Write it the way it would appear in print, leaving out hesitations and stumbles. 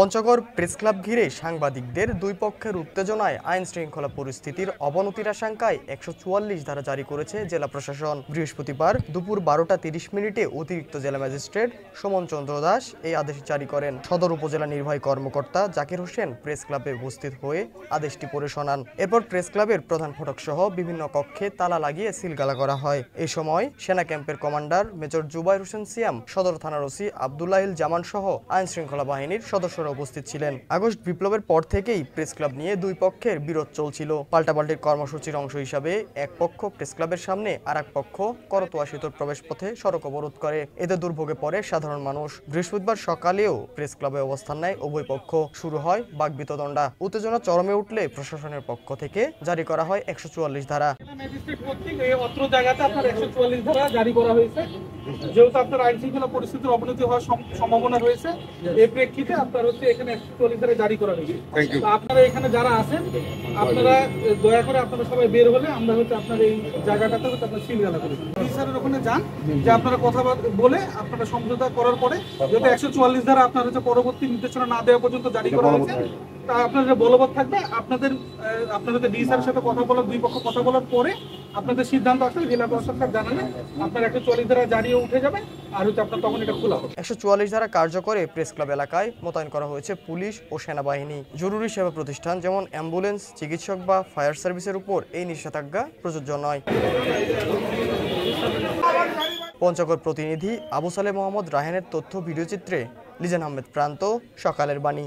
Panchagarh press club ঘিরে সাংবাদিকদের দুই পক্ষের উত্তেজনায় আইন শৃঙ্খলা পরিস্থিতির অবনতির আশঙ্কায় ১৪৪ ধারা জারি করেছে জেলা প্রশাসন। বৃহস্পতিবার দুপুর ১২টা ৩০ মিনিটে অতিরিক্ত জেলা ম্যাজিস্ট্রেট সুমন চন্দ্র দাস এই আদেশ জারি করেন। সদর উপজেলা নির্বাহী কর্মকর্তা জাকির হোসেন প্রেস ক্লাবে উপস্থিত হয়ে আদেশটি পড়ে শোনান। এরপর প্রেস ক্লাবের প্রধান ফটক সহ বিভিন্ন কক্ষে তালা লাগিয়ে সিলগালা করা হয়। এই সময় সেনা ক্যাম্পের কমান্ডার মেজর জুবাইর হোসেন সিয়াম, সদর থানার ওসি আব্দুল্লাহিল জামান সহ আইন শৃঙ্খলা বাহিনীর সদস্যরা উপস্থিত ছিলেন। আগস্ট বিপ্লবের পর থেকেই প্রেস ক্লাব নিয়ে দুই পক্ষের বিরোধ চলছিল। পাল্টাপাল্টির কর্মসূচির অংশ হিসাবে এক পক্ষ প্রেস ক্লাবের সামনে আর এক পক্ষ করতোয়া সেতুর প্রবেশ পথে সড়ক অবরোধ করে। এতে দুর্ভোগে পড়ে সাধারণ মানুষ। বৃহস্পতিবার সকালেও প্রেস ক্লাবে অবস্থান নেয় উভয় পক্ষ। শুরু হয় বাকবিতণ্ডা। উত্তেজনা চরমে উঠলে প্রশাসনের পক্ষ থেকে জারি করা হয় ১৪৪ ধারা। যেহেতু আপনার আইন শৃঙ্খলা পরিস্থিতির অবনতি হওয়ার সম্ভাবনা রয়েছে, এই প্রেক্ষিতে আপনার এখানে ১৪৪ ধারা জারি করা হয়েছে। আপনারা এখানে যারা আছেন, আপনারা দয়া করে আপনারা সবাই বের হলে আমরা আপনার এই জায়গাটাতে আপনার সিলগালা করি। স্যারের ওখানে যান, যে আপনারা কথা বলে আপনারা সমঝোতা করার পরে যেহেতু ১৪৪ ধারা আপনার পরবর্তী নির্দেশনা না দেওয়া পর্যন্ত জারি করা হয়েছে, তা আপনাদের বলবৎ থাকবে। আপনাদের ডি স্যারের সাথে কথা বলার, দুই পক্ষ কথা বলার পরে আপনাদের সিদ্ধান্ত আসলে জেলা প্রশাসক জানালে আপনার ১৪৪ ধারা জারি উঠে যাবে, আর আপনার তখন এটা খোলা হবে। ১৪৪ ধারা কার্যকরে প্রেস ক্লাব এলাকায় মোতায়েন করা হয়েছে পুলিশ ও সেনাবাহিনী। জরুরি সেবা প্রতিষ্ঠান যেমন অ্যাম্বুলেন্স, চিকিৎসক বা ফায়ার সার্ভিসের উপর এই নিষেধাজ্ঞা প্রযোজ্য নয়। পঞ্চগড় প্রতিনিধি আবু সালেহ মোহাম্মদ রায়হানের তথ্য ভিডিওচিত্রে লিজান আহমেদ প্রান্ত, সকালের বাণী।